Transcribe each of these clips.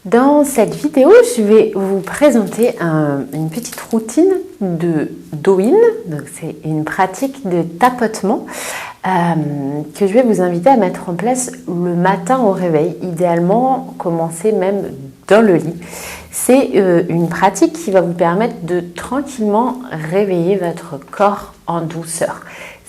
Dans cette vidéo, je vais vous présenter une petite routine de do-in. C'est une pratique de tapotement que je vais vous inviter à mettre en place le matin au réveil. Idéalement, commencer même dans le lit. C'est une pratique qui va vous permettre de tranquillement réveiller votre corps en douceur.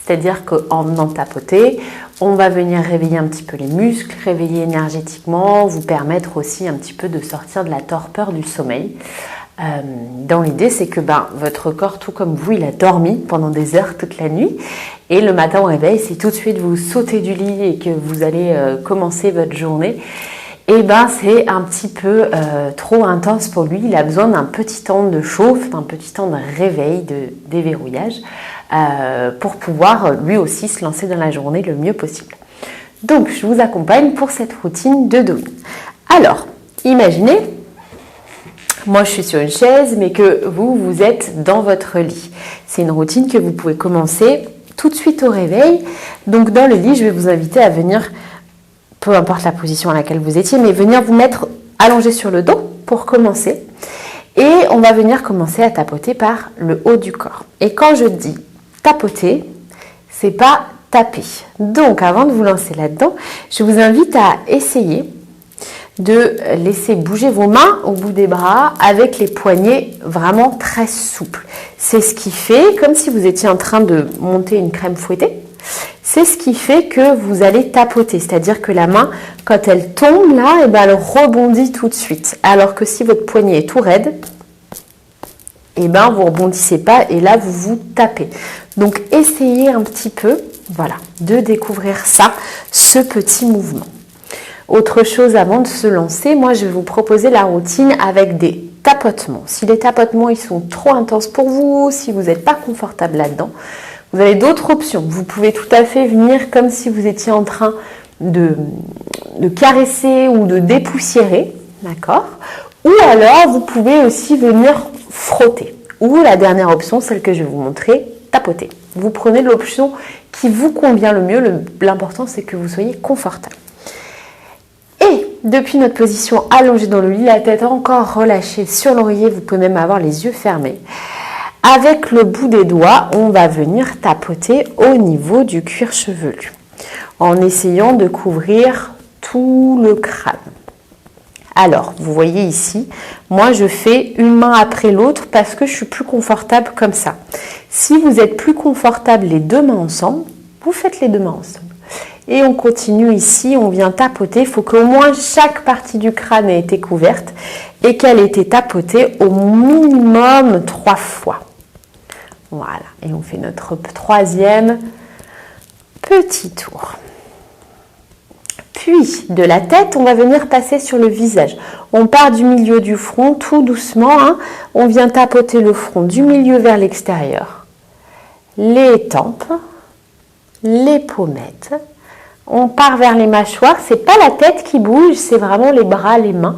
C'est-à-dire qu'en venant tapoter, on va venir réveiller un petit peu les muscles, réveiller énergétiquement, vous permettre aussi un petit peu de sortir de la torpeur du sommeil. Dans l'idée, c'est que votre corps, tout comme vous, il a dormi pendant des heures toute la nuit. Et le matin au réveil, si tout de suite vous sautez du lit et que vous allez commencer votre journée, c'est un petit peu trop intense pour lui. Il a besoin d'un petit temps de chauffe, d'un petit temps de réveil, de déverrouillage pour pouvoir lui aussi se lancer dans la journée le mieux possible. Donc, je vous accompagne pour cette routine de do-in. Alors, imaginez, moi je suis sur une chaise, mais que vous êtes dans votre lit. C'est une routine que vous pouvez commencer tout de suite au réveil. Donc, dans le lit, je vais vous inviter à venir, peu importe la position à laquelle vous étiez, mais venir vous mettre allongé sur le dos pour commencer. Et on va venir commencer à tapoter par le haut du corps. Et quand je dis tapoter, c'est pas taper. Donc, avant de vous lancer là-dedans, je vous invite à essayer de laisser bouger vos mains au bout des bras avec les poignets vraiment très souples. C'est ce qui fait, comme si vous étiez en train de monter une crème fouettée, c'est ce qui fait que vous allez tapoter. C'est-à-dire que la main, quand elle tombe là, elle rebondit tout de suite. Alors que si votre poignet est tout raide, vous ne rebondissez pas et là, vous vous tapez. Donc, essayez un petit peu, de découvrir ça, ce petit mouvement. Autre chose avant de se lancer, moi, je vais vous proposer la routine avec des tapotements. Si les tapotements, ils sont trop intenses pour vous, si vous n'êtes pas confortable là-dedans, vous avez d'autres options. Vous pouvez tout à fait venir comme si vous étiez en train de caresser ou de dépoussiérer, d'accord ? Ou alors, vous pouvez aussi venir frotter. Ou la dernière option, celle que je vais vous montrer, tapoter. Vous prenez l'option qui vous convient le mieux. L'important, c'est que vous soyez confortable. Et depuis notre position allongée dans le lit, la tête encore relâchée sur l'oreiller, vous pouvez même avoir les yeux fermés. Avec le bout des doigts, on va venir tapoter au niveau du cuir chevelu, en essayant de couvrir tout le crâne. Alors, vous voyez ici, moi je fais une main après l'autre parce que je suis plus confortable comme ça. Si vous êtes plus confortable les deux mains ensemble, vous faites les deux mains ensemble. Et on continue ici, on vient tapoter. Il faut qu'au moins chaque partie du crâne ait été couverte et qu'elle ait été tapotée au minimum 3 fois. Voilà, et on fait notre troisième petit tour. Puis, de la tête, on va venir passer sur le visage. On part du milieu du front, tout doucement. On vient tapoter le front du milieu vers l'extérieur. Les tempes, les pommettes. On part vers les mâchoires. Ce n'est pas la tête qui bouge, c'est vraiment les bras, les mains.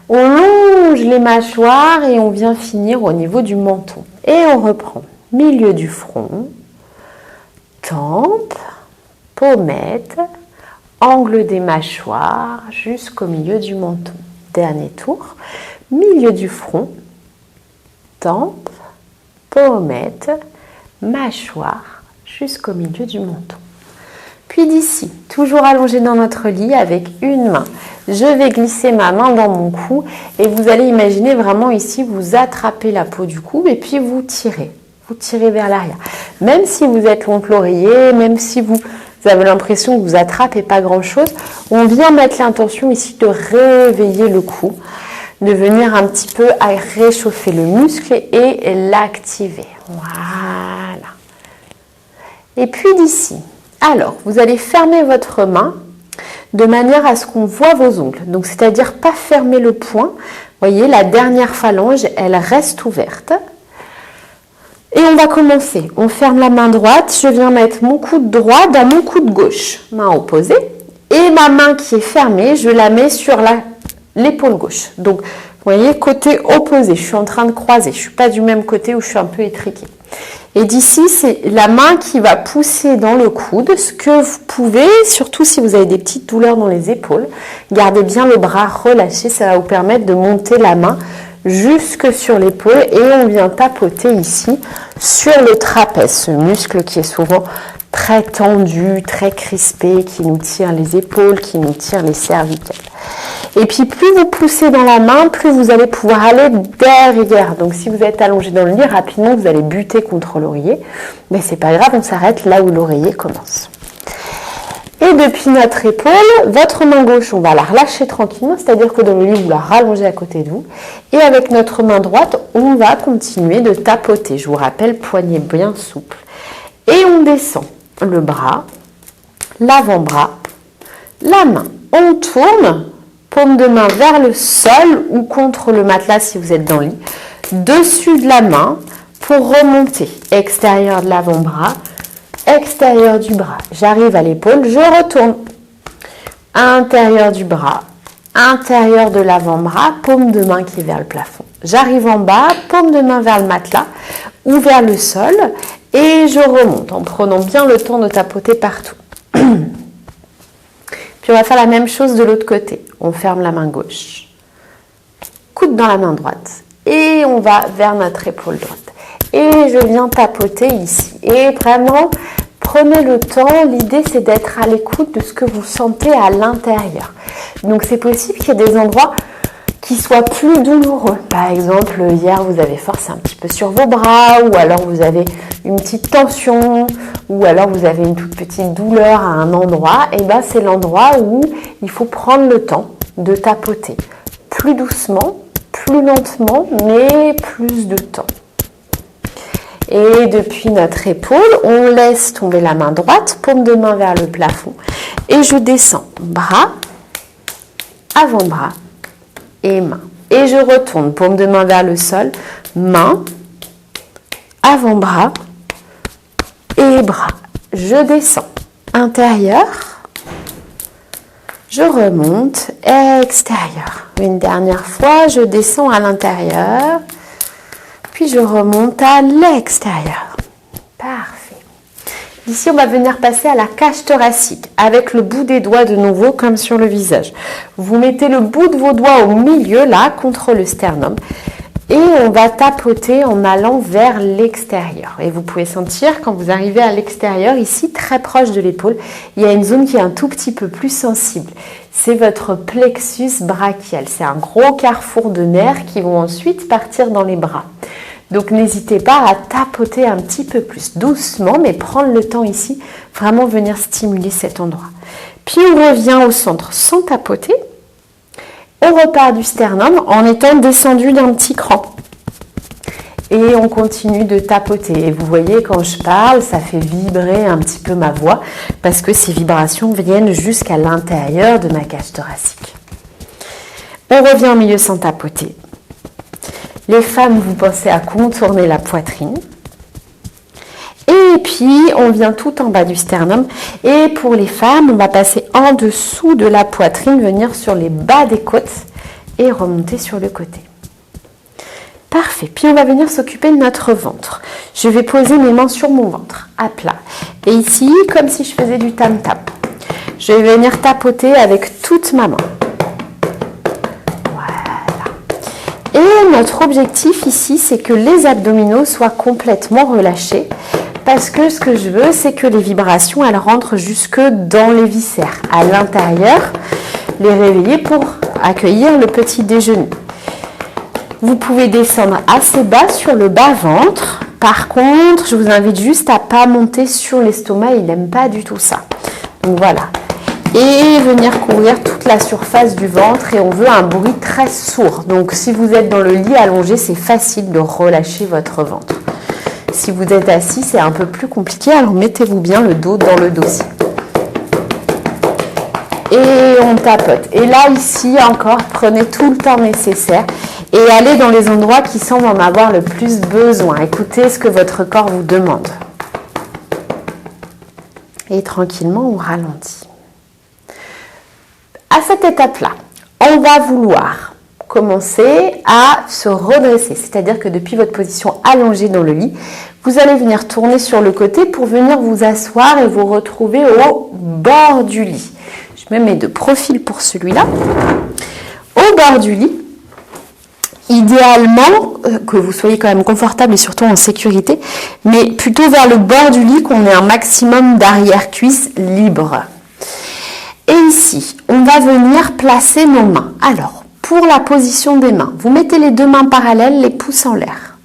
On longe les mâchoires et on vient finir au niveau du menton. Et on reprend. Milieu du front, tempes, pommettes, angle des mâchoires jusqu'au milieu du menton. Dernier tour, milieu du front, tempes, pommettes, mâchoire jusqu'au milieu du menton. Puis d'ici, toujours allongé dans notre lit avec une main, je vais glisser ma main dans mon cou et vous allez imaginer vraiment ici, vous attrapez la peau du cou et puis vous tirez vers l'arrière. Même si vous êtes contre l'oreiller, même si vous avez l'impression que vous attrapez pas grand-chose, on vient mettre l'intention ici de réveiller le cou, de venir un petit peu à réchauffer le muscle et l'activer. Voilà. Et puis d'ici, alors, vous allez fermer votre main de manière à ce qu'on voit vos ongles. Donc, c'est-à-dire pas fermer le poing. Vous voyez, la dernière phalange, elle reste ouverte. Et on va commencer. On ferme la main droite. Je viens mettre mon coude droit dans mon coude gauche. Main opposée. Et ma main qui est fermée, je la mets sur l'épaule gauche. Donc, vous voyez, côté opposé. Je suis en train de croiser. Je ne suis pas du même côté où je suis un peu étriquée. Et d'ici, c'est la main qui va pousser dans le coude. Ce que vous pouvez, surtout si vous avez des petites douleurs dans les épaules, gardez bien le bras relâché. Ça va vous permettre de monter la main jusque sur l'épaule. Et on vient tapoter ici sur le trapèze, ce muscle qui est souvent très tendu, très crispé, qui nous tire les épaules, qui nous tire les cervicales. Et puis plus vous poussez dans la main, plus vous allez pouvoir aller derrière. Donc si vous êtes allongé dans le lit, rapidement vous allez buter contre l'oreiller. Mais c'est pas grave, on s'arrête là où l'oreiller commence. Et depuis notre épaule, votre main gauche, on va la relâcher tranquillement, c'est-à-dire que dans le lit, vous la rallongez à côté de vous. Et avec notre main droite, on va continuer de tapoter. Je vous rappelle, poignet bien souple. Et on descend le bras, l'avant-bras, la main. On tourne, paume de main vers le sol ou contre le matelas si vous êtes dans le lit. Dessus de la main pour remonter. Extérieur de l'avant-bras, extérieur du bras. J'arrive à l'épaule, je retourne. Intérieur du bras, intérieur de l'avant-bras, paume de main qui est vers le plafond. J'arrive en bas, paume de main vers le matelas ou vers le sol. Et je remonte en prenant bien le temps de tapoter partout. Puis on va faire la même chose de l'autre côté. On ferme la main gauche. Coude dans la main droite. Et on va vers notre épaule droite. Et je viens tapoter ici. Et vraiment, prenez le temps. L'idée, c'est d'être à l'écoute de ce que vous sentez à l'intérieur. Donc c'est possible qu'il y ait des endroits qui soient plus douloureux. Par exemple, hier, vous avez forcé un petit peu sur vos bras, ou alors vous avez une petite tension, ou alors vous avez une toute petite douleur à un endroit. Et bien, c'est l'endroit où il faut prendre le temps de tapoter. Plus doucement, plus lentement, mais plus de temps. Et depuis notre épaule, on laisse tomber la main droite, paume de main vers le plafond. Et je descends, bras, avant-bras, et main. Et je retourne, paume de main vers le sol, main, avant-bras et bras. Je descends, intérieur, je remonte, extérieur. Une dernière fois, je descends à l'intérieur, puis je remonte à l'extérieur. Parfait. Ici, on va venir passer à la cage thoracique avec le bout des doigts de nouveau comme sur le visage. Vous mettez le bout de vos doigts au milieu, là, contre le sternum. Et on va tapoter en allant vers l'extérieur. Et vous pouvez sentir, quand vous arrivez à l'extérieur, ici, très proche de l'épaule, il y a une zone qui est un tout petit peu plus sensible. C'est votre plexus brachial. C'est un gros carrefour de nerfs qui vont ensuite partir dans les bras. Donc n'hésitez pas à tapoter un petit peu plus doucement, mais prendre le temps ici, vraiment venir stimuler cet endroit. Puis on revient au centre sans tapoter. On repart du sternum en étant descendu d'un petit cran. Et on continue de tapoter. Et vous voyez, quand je parle, ça fait vibrer un petit peu ma voix parce que ces vibrations viennent jusqu'à l'intérieur de ma cage thoracique. On revient au milieu sans tapoter. Les femmes, vous pensez à contourner la poitrine. Et puis, on vient tout en bas du sternum. Et pour les femmes, on va passer en dessous de la poitrine, venir sur les bas des côtes et remonter sur le côté. Parfait. Puis, on va venir s'occuper de notre ventre. Je vais poser mes mains sur mon ventre, à plat. Et ici, comme si je faisais du tam-tam. Je vais venir tapoter avec toute ma main. Et notre objectif ici, c'est que les abdominaux soient complètement relâchés parce que ce que je veux, c'est que les vibrations, elles rentrent jusque dans les viscères, à l'intérieur, les réveiller pour accueillir le petit déjeuner. Vous pouvez descendre assez bas sur le bas-ventre. Par contre, je vous invite juste à ne pas monter sur l'estomac, il n'aime pas du tout ça. Donc voilà. Et venir couvrir toute la surface du ventre et on veut un bruit très sourd. Donc si vous êtes dans le lit allongé, c'est facile de relâcher votre ventre. Si vous êtes assis, c'est un peu plus compliqué, alors mettez-vous bien le dos dans le dossier. Et on tapote. Et là, ici encore, prenez tout le temps nécessaire et allez dans les endroits qui semblent en avoir le plus besoin. Écoutez ce que votre corps vous demande. Et tranquillement, on ralentit. À cette étape-là, on va vouloir commencer à se redresser. C'est-à-dire que depuis votre position allongée dans le lit, vous allez venir tourner sur le côté pour venir vous asseoir et vous retrouver au bord du lit. Je me mets de profil pour celui-là. Au bord du lit, idéalement, que vous soyez quand même confortable et surtout en sécurité, mais plutôt vers le bord du lit qu'on ait un maximum d'arrière-cuisse libre. Et ici, on va venir placer nos mains. Alors, pour la position des mains, vous mettez les deux mains parallèles, les pouces en l'air.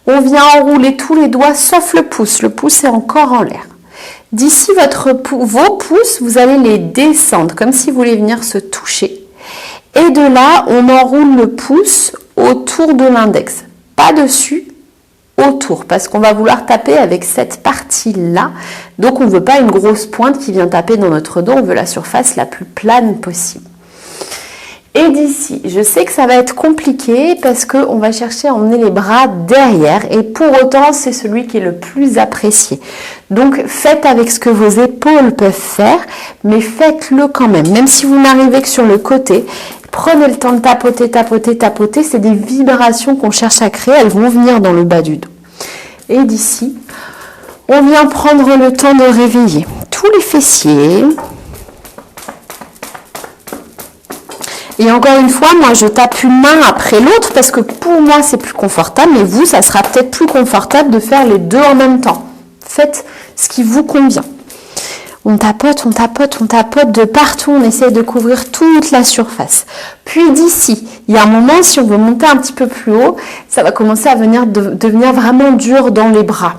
On vient enrouler tous les doigts sauf le pouce est encore en l'air. D'ici vos pouces, vous allez les descendre comme si vous voulez venir se toucher. Et de là, on enroule le pouce autour de l'index. Pas dessus, autour, parce qu'on va vouloir taper avec cette partie-là. Donc, on ne veut pas une grosse pointe qui vient taper dans notre dos, on veut la surface la plus plane possible. Et d'ici, je sais que ça va être compliqué parce qu'on va chercher à emmener les bras derrière et pour autant, c'est celui qui est le plus apprécié. Donc, faites avec ce que vos épaules peuvent faire, mais faites-le quand même. Même si vous n'arrivez que sur le côté, prenez le temps de tapoter, tapoter, tapoter. C'est des vibrations qu'on cherche à créer, elles vont venir dans le bas du dos. Et d'ici, on vient prendre le temps de réveiller tous les fessiers. Et encore une fois, moi, je tape une main après l'autre parce que pour moi, c'est plus confortable. Mais vous, ça sera peut-être plus confortable de faire les deux en même temps. Faites ce qui vous convient. On tapote, on tapote, on tapote de partout. On essaie de couvrir toute la surface. Puis d'ici, il y a un moment, si on veut monter un petit peu plus haut, ça va commencer à devenir vraiment dur dans les bras.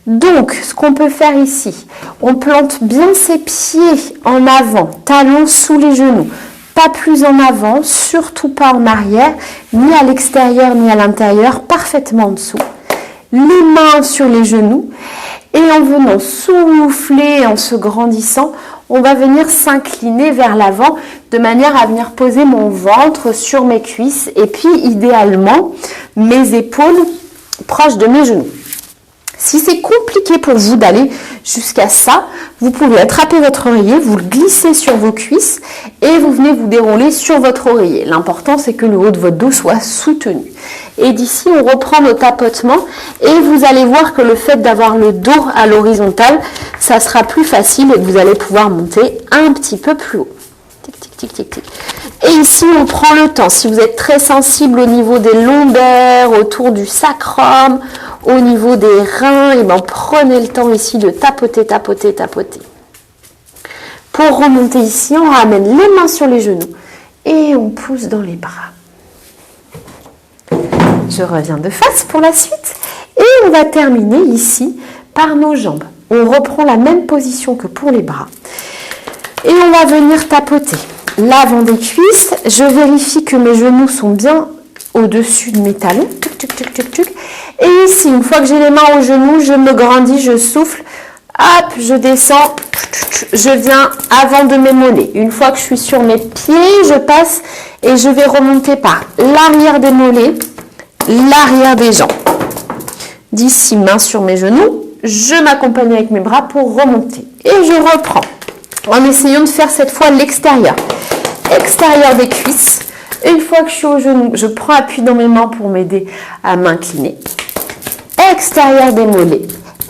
Donc, ce qu'on peut faire ici, on plante bien ses pieds en avant, talons sous les genoux. Pas plus en avant, surtout pas en arrière, ni à l'extérieur ni à l'intérieur, parfaitement en dessous. Les mains sur les genoux et en venant souffler, en se grandissant, on va venir s'incliner vers l'avant de manière à venir poser mon ventre sur mes cuisses et puis idéalement mes épaules proches de mes genoux. Si c'est compliqué pour vous d'aller jusqu'à ça, vous pouvez attraper votre oreiller, vous le glissez sur vos cuisses et vous venez vous dérouler sur votre oreiller. L'important, c'est que le haut de votre dos soit soutenu. Et d'ici, on reprend nos tapotements et vous allez voir que le fait d'avoir le dos à l'horizontale, ça sera plus facile et que vous allez pouvoir monter un petit peu plus haut. Tic, tic, tic, tic, tic. Et ici, on prend le temps. Si vous êtes très sensible au niveau des lombaires, autour du sacrum, au niveau des reins, et ben prenez le temps ici de tapoter, tapoter, tapoter. Pour remonter ici, on ramène les mains sur les genoux et on pousse dans les bras. Je reviens de face pour la suite et on va terminer ici par nos jambes. On reprend la même position que pour les bras et on va venir tapoter l'avant des cuisses. Je vérifie que mes genoux sont bien au-dessus de mes talons. Tuc, tuc, tuc, tuc, tuc. Et ici, une fois que j'ai les mains aux genoux, je me grandis, je souffle. Hop, je descends. Je viens avant de mes mollets. Une fois que je suis sur mes pieds, je passe et je vais remonter par l'arrière des mollets, l'arrière des jambes. D'ici, main sur mes genoux, je m'accompagne avec mes bras pour remonter. Et je reprends en essayant de faire cette fois l'extérieur. Extérieur des cuisses. Une fois que je suis au genou, je prends appui dans mes mains pour m'aider à m'incliner. Extérieur des mollets,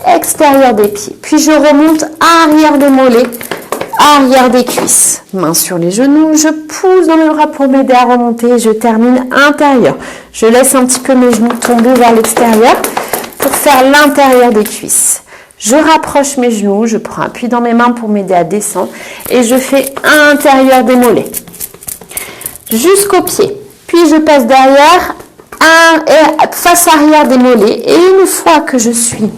extérieur des pieds. Puis je remonte arrière des mollets, arrière des cuisses. Mains sur les genoux, je pousse dans mes bras pour m'aider à remonter. Je termine intérieur. Je laisse un petit peu mes genoux tomber vers l'extérieur pour faire l'intérieur des cuisses. Je rapproche mes genoux, je prends appui dans mes mains pour m'aider à descendre et je fais intérieur des mollets jusqu'au pied. Puis je passe derrière, face arrière des mollets. Et une fois que je suis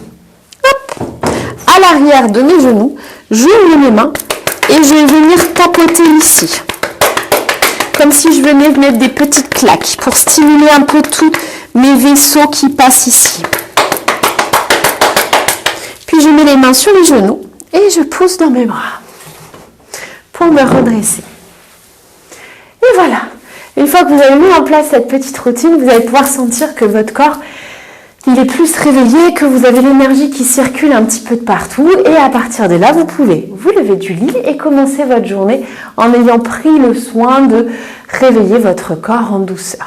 à l'arrière de mes genoux, j'ouvre mes mains et je vais venir tapoter ici. Comme si je venais de mettre des petites claques pour stimuler un peu tous mes vaisseaux qui passent ici. Puis je mets les mains sur les genoux et je pousse dans mes bras pour me redresser. Et voilà, une fois que vous avez mis en place cette petite routine, vous allez pouvoir sentir que votre corps, il est plus réveillé, que vous avez l'énergie qui circule un petit peu de partout. Et à partir de là, vous pouvez vous lever du lit et commencer votre journée en ayant pris le soin de réveiller votre corps en douceur.